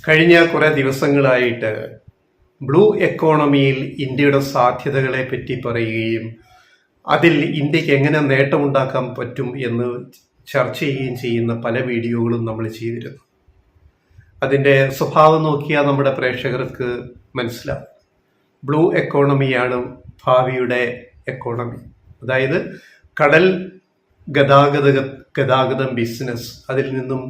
കഴിഞ്ഞ കുറേ ദിവസങ്ങളായിട്ട് ബ്ലൂ എക്കോണമിയിൽ ഇന്ത്യയുടെ സാധ്യതകളെ പറ്റി പറയുകയും അതിൽ ഇന്ത്യക്ക് എങ്ങനെ നേട്ടമുണ്ടാക്കാൻ പറ്റും എന്ന് ചർച്ച ചെയ്യുകയും ചെയ്യുന്ന പല വീഡിയോകളും നമ്മൾ ചെയ്തിരുന്നു. അതിൻ്റെ സ്വഭാവം നോക്കിയാൽ നമ്മുടെ പ്രേക്ഷകർക്ക് മനസ്സിലാവും. ബ്ലൂ എക്കോണമിയാണ് ഭാവിയുടെ എക്കോണമി. അതായത് കടൽ ഗതാഗതം ബിസിനസ്, അതിൽ നിന്നും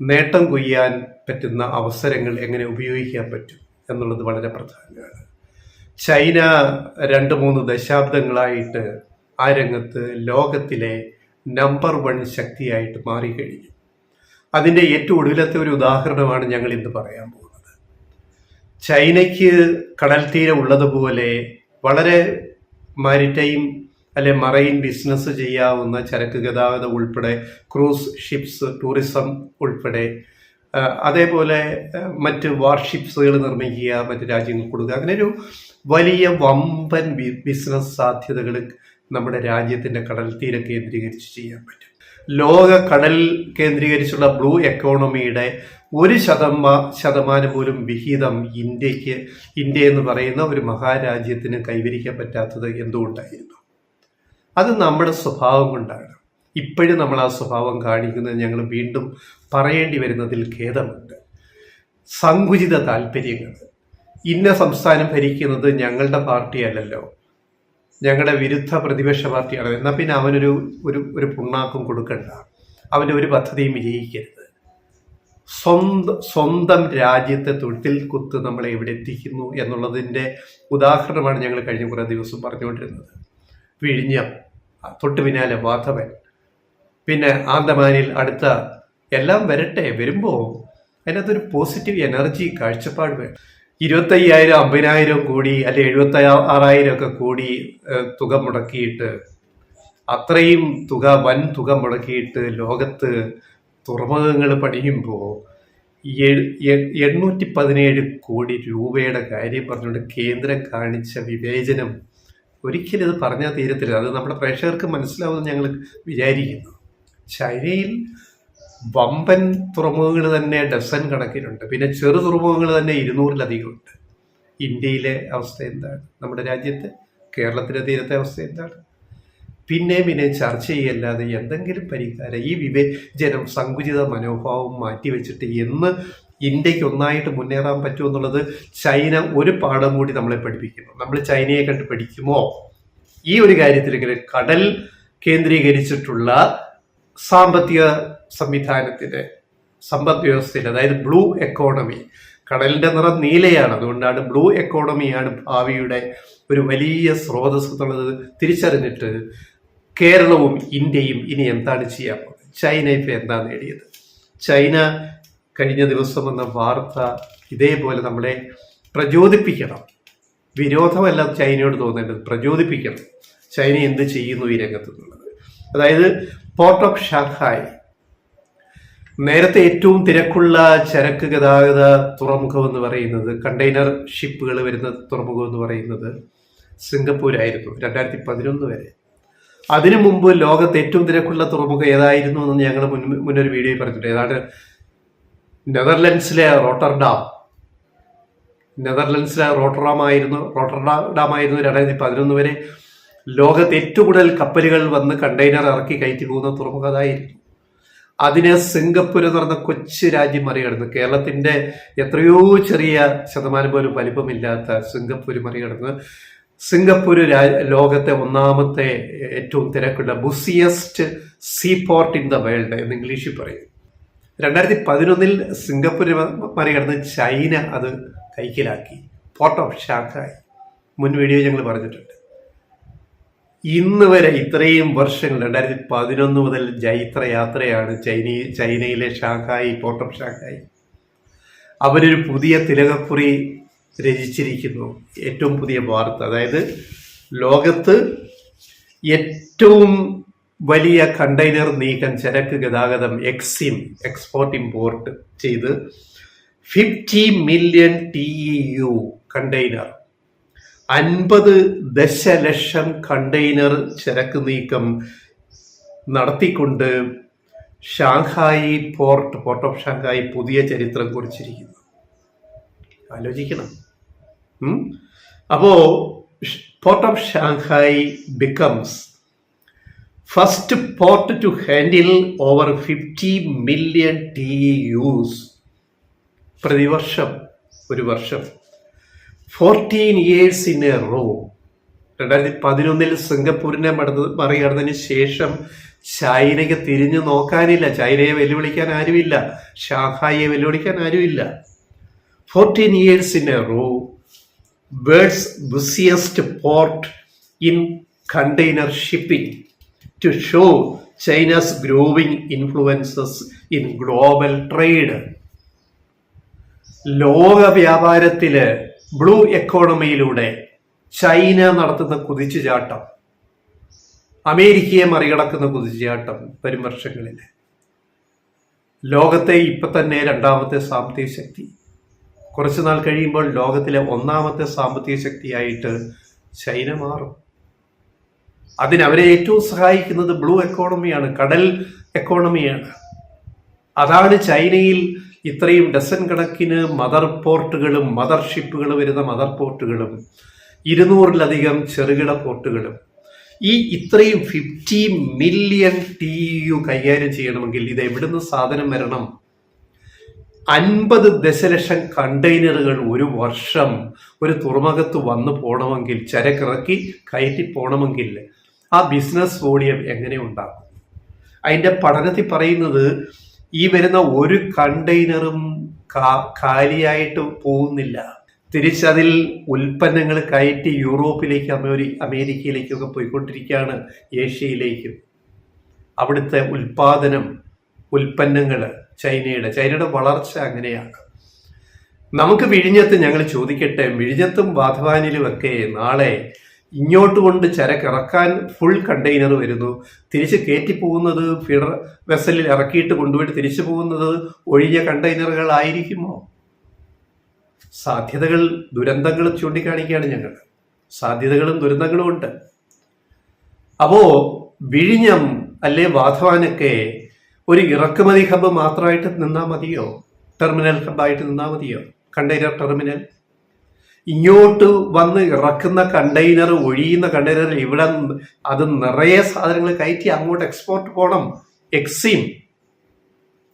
നേട്ടം കൊയ്യാൻ പറ്റുന്ന അവസരങ്ങൾ എങ്ങനെ ഉപയോഗിക്കാൻ പറ്റും എന്നുള്ളത് വളരെ പ്രധാനമാണ്. ചൈന 2-3 ദശാബ്ദങ്ങളായിട്ട് ആ രംഗത്ത് ലോകത്തിലെ നമ്പർ 1 ശക്തിയായിട്ട് മാറിക്കഴിഞ്ഞു. അതിൻ്റെ ഏറ്റവും ഒടുവിലത്തെ ഒരു ഉദാഹരണമാണ് ഞങ്ങൾ ഇന്ന് പറയാൻ പോകുന്നത്. ചൈനയ്ക്ക് കടൽ തീരം ഉള്ളതുപോലെ വളരെ മാരിടൈം മറൈൻ ബിസിനസ് ചെയ്യാവുന്ന ചരക്ക് ഗതാഗതം ഉൾപ്പെടെ, ക്രൂസ് ഷിപ്സ്, ടൂറിസം ഉൾപ്പെടെ, അതേപോലെ മറ്റ് വാർഷിപ്സുകൾ നിർമ്മിക്കുക, മറ്റ് രാജ്യങ്ങൾക്ക് കൊടുക്കുക, അങ്ങനെ ഒരു വലിയ വമ്പൻ ബിസിനസ് സാധ്യതകൾ നമ്മുടെ രാജ്യത്തിൻ്റെ കടൽ തീരം കേന്ദ്രീകരിച്ച് ചെയ്യാൻ പറ്റും. ലോക കടൽ കേന്ദ്രീകരിച്ചുള്ള ബ്ലൂ എക്കോണമിയുടെ 1% പോലും വിഹിതം ഇന്ത്യ എന്ന് പറയുന്ന ഒരു മഹാരാജ്യത്തിന് കൈവരിക്കാൻ പറ്റാത്തത് എന്തുകൊണ്ടായിരുന്നു? അത് നമ്മുടെ സ്വഭാവം കൊണ്ടാണ്. ഇപ്പോഴും നമ്മൾ ആ സ്വഭാവം കാണിക്കുന്നത് ഞങ്ങൾ വീണ്ടും പറയേണ്ടി വരുന്നതിൽ ഖേദമുണ്ട്. സങ്കുചിത താല്പര്യങ്ങൾ. ഇന്ന സംസ്ഥാനം ഭരിക്കുന്നത് ഞങ്ങളുടെ പാർട്ടി അല്ലല്ലോ, ഞങ്ങളുടെ വിരുദ്ധ പ്രതിപക്ഷ പാർട്ടിയാണ്, എന്നാൽ പിന്നെ അവനൊരു ഒരു പുണ്ണാക്കും കൊടുക്കണ്ട, അവൻ്റെ ഒരു പദ്ധതിയും വിജയിക്കരുത്. സ്വന്തം രാജ്യത്തെ തൊഴുത്തിൽ കുത്ത് നമ്മളെ എവിടെ എത്തിക്കുന്നു എന്നുള്ളതിൻ്റെ ഉദാഹരണമാണ് ഞങ്ങൾ കഴിഞ്ഞ കുറേ ദിവസം പറഞ്ഞുകൊണ്ടിരുന്നത്. വിഴിഞ്ഞം, തൊട്ട് പിന്നാലെ വാധവൻ, പിന്നെ ആന്തമാനിൽ അടുത്ത, എല്ലാം വരട്ടെ. വരുമ്പോൾ അതിനകത്തൊരു പോസിറ്റീവ് എനർജി കാഴ്ചപ്പാട് വേണം. 25,000, 50,000 കോടി അല്ലെ 76,000 ഒക്കെ കോടി തുക മുടക്കിയിട്ട്, അത്രയും വൻ തുക മുടക്കിയിട്ട് ലോകത്ത് തുറമുഖങ്ങൾ പണിയുമ്പോൾ 817 കോടി രൂപയുടെ കാര്യം പറഞ്ഞുകൊണ്ട് കേന്ദ്രം കാണിച്ച വിവേചനം ഒരിക്കലും ഇത് പറഞ്ഞാൽ തീരത്തില്ല. അത് നമ്മുടെ പ്രേക്ഷകർക്ക് മനസ്സിലാവുമെന്ന് ഞങ്ങൾ വിചാരിക്കുന്നു. ചൈനയിൽ വമ്പൻ തുറമുഖങ്ങൾ തന്നെ ഡസൻ കണക്കിനുണ്ട്. പിന്നെ ചെറു തുറമുഖങ്ങൾ തന്നെ 200-ലധികം ഉണ്ട്. ഇന്ത്യയിലെ അവസ്ഥ എന്താണ്? നമ്മുടെ രാജ്യത്ത് കേരളത്തിലെ തീരത്തെ അവസ്ഥ എന്താണ്? പിന്നെ ചർച്ച ചെയ്യല്ലാതെ എന്തെങ്കിലും പരിഹാരം, ഈ വിവേചനം, സങ്കുചിത മനോഭാവം മാറ്റിവെച്ചിട്ട് എന്ന് ഇന്ത്യക്ക് ഒന്നായിട്ട് മുന്നേറാൻ പറ്റുമെന്നുള്ളത് ചൈന ഒരു പാഠം കൂടി നമ്മളെ പഠിപ്പിക്കുന്നു. നമ്മൾ ചൈനയെ കണ്ട് പഠിക്കുമോ? ഈ ഒരു കാര്യത്തിലെങ്കിലും കടൽ കേന്ദ്രീകരിച്ചിട്ടുള്ള സാമ്പത്തിക സംവിധാനത്തിൻ്റെ, സമ്പദ് വ്യവസ്ഥയിൽ, അതായത് ബ്ലൂ എക്കോണമി, കടലിൻ്റെ നിറം നീലയാണ്, അതുകൊണ്ടാണ് ബ്ലൂ എക്കോണമിയാണ് ഭാവിയുടെ ഒരു വലിയ സ്രോതസ് എന്നുള്ളത് തിരിച്ചറിഞ്ഞിട്ട് കേരളവും ഇന്ത്യയും ഇനി എന്താണ് ചെയ്യാൻ പോകുന്നത്? ചൈന ഇപ്പം എന്താ നേടിയത്? ചൈന കഴിഞ്ഞ ദിവസം വന്ന വാർത്ത ഇതേപോലെ നമ്മളെ പ്രചോദിപ്പിക്കണം. വിരോധമല്ല ചൈനയോട് തോന്നേണ്ടത്, പ്രചോദിപ്പിക്കണം. ചൈന എന്ത് ചെയ്യുന്നു ഈ രംഗത്തുള്ളത്. അതായത് പോർട്ട് ഓഫ് ഷാങ്ഹായ്, നേരത്തെ ഏറ്റവും തിരക്കുള്ള ചരക്ക് ഗതാഗത തുറമുഖം എന്ന് പറയുന്നത്, കണ്ടെയ്നർ ഷിപ്പുകൾ വരുന്ന തുറമുഖം എന്ന് പറയുന്നത് സിംഗപ്പൂരായിരുന്നു 2011 വരെ. അതിനു മുമ്പ് ലോകത്ത് ഏറ്റവും തിരക്കുള്ള തുറമുഖം ഏതായിരുന്നു എന്ന് ഞങ്ങൾ മുന്നൊരു വീഡിയോയിൽ പറഞ്ഞിട്ടുണ്ട്. ഏതാണ്? നെതർലൻഡ്സിലെ റോട്ടർഡാം ആയിരുന്നു 2011 വരെ ലോകത്ത് ഏറ്റവും കൂടുതൽ കപ്പലുകൾ വന്ന് കണ്ടെയ്നർ ഇറക്കി കയറ്റി പോകുന്ന തുറമുഖം അതായിരുന്നു. അതിനെ സിംഗപ്പൂർ എന്ന് പറഞ്ഞ കൊച്ചു രാജ്യം മറികടന്ന്, കേരളത്തിന്റെ എത്രയോ ചെറിയ ശതമാനം പോലും വലിപ്പമില്ലാത്ത സിംഗപ്പൂർ മറികടന്ന്, സിംഗപ്പൂർ ലോകത്തെ 1ാമത്തെ ഏറ്റവും തിരക്കുള്ള busiest sea port in the world എന്ന് ഇംഗ്ലീഷിൽ പറയും. 2011 സിംഗപ്പൂർ മറികടന്ന് ചൈന അത് കൈക്കലാക്കി. പോർട്ട് ഓഫ് ഷാങ്ഹായ് മുൻ വീഡിയോ ഞങ്ങൾ പറഞ്ഞിട്ടുണ്ട്. ഇന്ന് വരെ ഇത്രയും വർഷങ്ങൾ, 2011 മുതൽ ജൈത്രയാത്രയാണ് ചൈനയിലെ ഷാങ്ഹായ്, പോർട്ട് ഓഫ് ഷാങ്ഹായ്. അവരൊരു പുതിയ തിലകക്കുറി രചിച്ചിരിക്കുന്നു. ഏറ്റവും പുതിയ വാർത്ത, അതായത് ലോകത്ത് ഏറ്റവും വലിയ കണ്ടെയ്നർ നീക്കം, ചരക്ക് ഗതാഗതം, എക്സ്പോർട്ട് ഇമ്പോർട്ട് ചെയ്ത് 50 മില്യൺ TEU കണ്ടെയ്നർ, 50 ദശലക്ഷം കണ്ടെയ്നർ ചരക്ക് നീക്കം നടത്തിക്കൊണ്ട് ഷാങ്ഹായി പോർട്ട് ഓഫ് ഷാങ്ഹായി പുതിയ ചരിത്രം കുറിച്ചിരിക്കുന്നു. ആലോചിക്കണം. അപ്പോ port of Shanghai becomes first port to handle over 50 million TEUs പ്രതിവർഷം, ഒരു വർഷം 14 years in a row. 2011 സിംഗപ്പൂരിനെ മറികടന്നതിന് ശേഷം ചൈനയ്ക്ക് തിരിഞ്ഞു നോക്കാനില്ല. ചൈനയെ വെല്ലുവിളിക്കാൻ ആരുമില്ല, ഷാങ്ഹായിയെ വെല്ലുവിളിക്കാൻ ആരുമില്ല. 14 years in a row, world's busiest port in container shipping to show China's growing influences in global trade. ലോക വ്യാപാരത്തില് ബ്ലൂ എക്കോണമിയിലൂടെ ചൈന നടത്തുന്ന കുതിച്ചുചാട്ടം, അമേരിക്കയെ മറികടക്കുന്ന കുതിച്ചുചാട്ടം വരും വർഷങ്ങളിൽ ലോകത്തെ ഇപ്പൊ തന്നെ 2ാമത്തെ സാമ്പത്തിക ശക്തി, കുറച്ചു നാൾ കഴിയുമ്പോൾ ലോകത്തിലെ 1ാമത്തെ സാമ്പത്തിക ശക്തിയായിട്ട് ചൈന മാറും. അതിനവരെ ഏറ്റവും സഹായിക്കുന്നത് ബ്ലൂ എക്കോണമിയാണ്, കടൽ എക്കോണമിയാണ്. അതാണ് ചൈനയിൽ ഇത്രയും ഡസൻ കണക്കിന് മദർ പോർട്ടുകളും മദർ ഷിപ്പുകൾ വരുന്ന മദർ പോർട്ടുകളും 200-ലധികം ചെറുകിട പോർട്ടുകളും. ഈ ഇത്രയും 50 മില്യൺ TEU കൈകാര്യം ചെയ്യണമെങ്കിൽ ഇത് എവിടുന്ന് സാധനം വരണം? 50 ദശലക്ഷം കണ്ടെയ്നറുകൾ ഒരു വർഷം ഒരു തുറമുഖത്ത് വന്നു പോകണമെങ്കിൽ, ചരക്കിറക്കി കയറ്റി പോകണമെങ്കിൽ ആ ബിസിനസ് വോളിയം എങ്ങനെ ഉണ്ടാകും? അതിൻ്റെ പഠനത്തിൽ പറയുന്നത് ഈ വരുന്ന ഒരു കണ്ടെയ്നറും കാലിയായിട്ട് പോകുന്നില്ല. തിരിച്ചതിൽ ഉൽപ്പന്നങ്ങൾ കയറ്റി യൂറോപ്പിലേക്ക്, അമേരിക്കയിലേക്കൊക്കെ പോയിക്കൊണ്ടിരിക്കുകയാണ്, ഏഷ്യയിലേക്കും. അവിടുത്തെ ഉൽപ്പന്നങ്ങൾ ചൈനയുടെ വളർച്ച അങ്ങനെയാണ്. നമുക്ക് വിഴിഞ്ഞത്ത് ഞങ്ങൾ ചോദിക്കട്ടെ, വിഴിഞ്ഞത്തും വാധവാനിലും ഒക്കെ നാളെ ഇങ്ങോട്ട് കൊണ്ട് ചരക്കിറക്കാൻ ഫുൾ കണ്ടെയ്നർ വരുന്നു, തിരിച്ച് കയറ്റി പോകുന്നത് ഫിഡർ വെസലിൽ ഇറക്കിയിട്ട് കൊണ്ടുപോയിട്ട് തിരിച്ചു പോകുന്നത് ഒഴിഞ്ഞ കണ്ടെയ്നറുകളായിരിക്കുമോ? സാധ്യതകൾ, ദുരന്തങ്ങൾ ചൂണ്ടിക്കാണിക്കുകയാണ് ഞങ്ങൾ. സാധ്യതകളും ദുരന്തങ്ങളും ഉണ്ട്. അപ്പോ വിഴിഞ്ഞം അല്ലെ വാധവാനൊക്കെ ഒരു ഇറക്കുമതി ഹബ്ബ് മാത്രമായിട്ട് നിന്നാൽ മതിയോ? ടെർമിനൽ ഹബ്ബായിട്ട് നിന്നാൽ മതിയോ? Container terminal. ഇങ്ങോട്ട് വന്ന് ഇറക്കുന്ന കണ്ടെയ്നർ, ഒഴിയുന്ന കണ്ടെയ്നർ ഇവിടെ അത് നിറയെ സാധനങ്ങൾ കയറ്റി അങ്ങോട്ട് എക്സ്പോർട്ട് പോകണം, എക്സിം.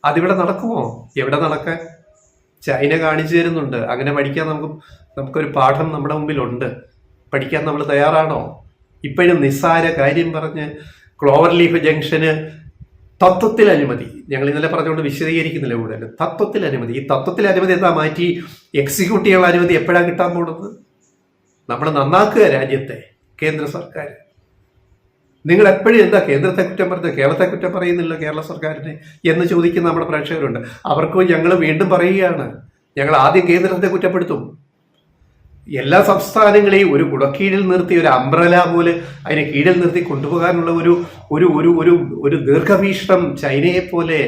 അതിവിടെ നടക്കുമോ? എവിടെ നടക്കാൻ? ചൈന കാണിച്ചു തരുന്നുണ്ട്. അങ്ങനെ പഠിക്കാൻ നമുക്കൊരു പാഠം നമ്മുടെ മുമ്പിലുണ്ട്. പഠിക്കാൻ നമ്മൾ തയ്യാറാണോ? ഇപ്പോഴും നിസ്സാര കാര്യം പറഞ്ഞ് ക്ലോവർ ലീഫ് ജംഗ്ഷന് തത്വത്തിൽ അനുമതി, ഞങ്ങൾ ഇന്നലെ പറഞ്ഞുകൊണ്ട് വിശദീകരിക്കുന്നില്ല കൂടുതൽ. തത്വത്തിൽ അനുമതി. ഈ തത്വത്തിൽ അനുമതി എന്താ മാറ്റി എക്സിക്യൂട്ടീവ് അനുമതി എപ്പോഴാണ് കിട്ടാൻ പോകുന്നത്? നമ്മൾ നന്നാക്കുക രാജ്യത്തെ, കേന്ദ്ര സർക്കാർ. നിങ്ങൾ എപ്പോഴും എന്താ കേന്ദ്രത്തെ കുറ്റം പറയുന്നത്, കേരളത്തെ കുറ്റം പറയുന്നില്ല കേരള സർക്കാരിനെ എന്ന് ചോദിക്കുന്ന നമ്മുടെ പ്രേക്ഷകരുണ്ട്. അവർക്കും ഞങ്ങൾ വീണ്ടും പറയുകയാണ്, ഞങ്ങൾ ആദ്യം കേന്ദ്രത്തെ കുറ്റപ്പെടുത്തും. എല്ലാ സംസ്ഥാനങ്ങളെയും ഒരു കുടക്കീഴിൽ നിർത്തി, ഒരു അംബ്രല പോലെ അതിനെ കീഴിൽ നിർത്തി കൊണ്ടുപോകാനുള്ള ഒരു ദീർഘവീക്ഷണം ചൈനയെ പോലെ,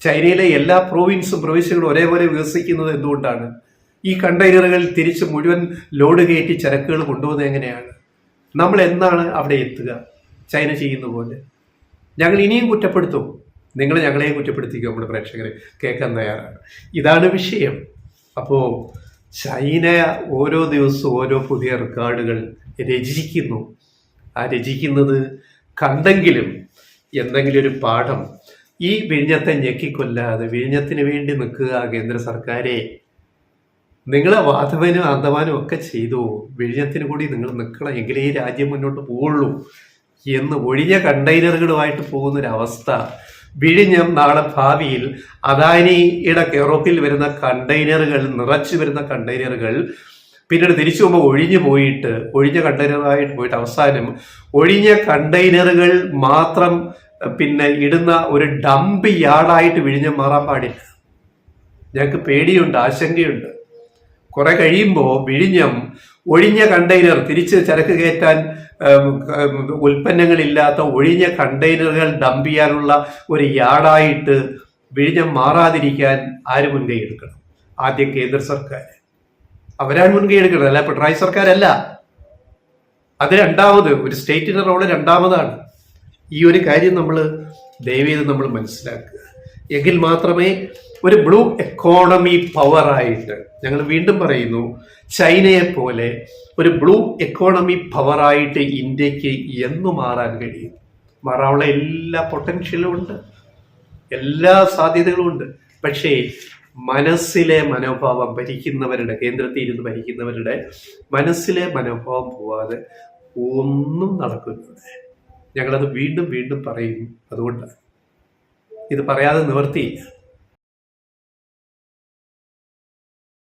ചൈനയിലെ എല്ലാ പ്രൊവിൻസുകളും ഒരേപോലെ വികസിക്കുന്നത് എന്തുകൊണ്ടാണ്? ഈ കണ്ടെയ്നറുകൾ തിരിച്ച് മുഴുവൻ ലോഡ് കയറ്റി ചരക്കുകൾ കൊണ്ടുപോകുന്നത് എങ്ങനെയാണ്? നമ്മൾ എന്നാണ് അവിടെ എത്തുക? ചൈന ചെയ്യുന്ന പോലെ. ഞങ്ങൾ ഇനിയും കുറ്റപ്പെടുത്തും. നിങ്ങൾ ഞങ്ങളെയും കുറ്റപ്പെടുത്തിക്കും. നമ്മുടെ പ്രേക്ഷകരെ കേൾക്കാൻ തയ്യാറാണ്. ഇതാണ് വിഷയം. അപ്പോൾ ചൈന ഓരോ ദിവസവും ഓരോ പുതിയ റെക്കോർഡുകൾ രചിക്കുന്നു. ആ രചിക്കുന്നത് കണ്ടെങ്കിലും എന്തെങ്കിലും ഒരു പാഠം. ഈ വിഴിഞ്ഞത്തെ ഞെക്കിക്കൊല്ലാതെ വിഴിഞ്ഞത്തിന് വേണ്ടി നിൽക്കുക കേന്ദ്ര സർക്കാരെ. നിങ്ങളെ വാധവനും ആന്തവാനും ഒക്കെ ചെയ്തു, വിഴിഞ്ഞത്തിന് കൂടി നിങ്ങൾ നിൽക്കണം, എങ്കിലേ ഈ രാജ്യം മുന്നോട്ട് പോവുള്ളൂ എന്ന് ഒഴിഞ്ഞ കണ്ടെയ്നറുകളുമായിട്ട് പോകുന്നൊരവസ്ഥ. വിഴിഞ്ഞം നാളെ ഭാവിയിൽ അദാനിയുടെ കെയറോപ്പിൽ വരുന്ന കണ്ടെയ്നറുകൾ, നിറച്ചു വരുന്ന കണ്ടെയ്നറുകൾ പിന്നീട് തിരിച്ചു പോകുമ്പോൾ ഒഴിഞ്ഞ കണ്ടെയ്നറായിട്ട് പോയിട്ട് അവസാനം ഒഴിഞ്ഞ കണ്ടെയ്നറുകൾ മാത്രം പിന്നെ ഇടുന്ന ഒരു ഡംപ് യാർഡായിട്ട് വിഴിഞ്ഞം മാറാൻ പാടില്ല. ഞങ്ങൾക്ക് പേടിയുണ്ട്, ആശങ്കയുണ്ട്. കുറെ കഴിയുമ്പോൾ വിഴിഞ്ഞം ഒഴിഞ്ഞ കണ്ടെയ്നർ, തിരിച്ച് ചരക്ക് കയറ്റാൻ ഉൽപ്പന്നങ്ങളില്ലാത്ത ഒഴിഞ്ഞ കണ്ടെയ്നറുകൾ ഡംപ് ചെയ്യാനുള്ള ഒരു യാർഡായിട്ട് വിഴിഞ്ഞം മാറാതിരിക്കാൻ ആര് മുൻകൈ എടുക്കണം? ആദ്യം കേന്ദ്ര സർക്കാർ. അവരാണ് മുൻകൈ എടുക്കുന്നത്, അല്ല പിണറായി സർക്കാരല്ല. അത് രണ്ടാമത്, ഒരു സ്റ്റേറ്റിന്റെ റോള് രണ്ടാമതാണ്. ഈ ഒരു കാര്യം നമ്മൾ ദയവേത് നമ്മൾ മനസ്സിലാക്കുക. എങ്കിൽ മാത്രമേ ഒരു ബ്ലൂ എക്കോണമി പവറായിട്ട്, ഞങ്ങൾ വീണ്ടും പറയുന്നു, ചൈനയെ പോലെ ഒരു ബ്ലൂ എക്കോണമി പവറായിട്ട് ഇന്ത്യക്ക് എന്നു മാറാൻ കഴിയും. മാറാനുള്ള എല്ലാ പൊട്ടൻഷ്യലും ഉണ്ട്, എല്ലാ സാധ്യതകളും ഉണ്ട്. പക്ഷേ മനസ്സിലെ മനോഭാവം ഭരിക്കുന്നവരുടെ, കേന്ദ്രത്തിൽ ഇരുന്ന് ഭരിക്കുന്നവരുടെ മനസ്സിലെ മനോഭാവം പോവാതെ ഒന്നും നടക്കുന്നത്. ഞങ്ങളത് വീണ്ടും വീണ്ടും പറയുന്നു. അതുകൊണ്ടാണ് ഇത് പറയാതെ നിവർത്തിയില്ല.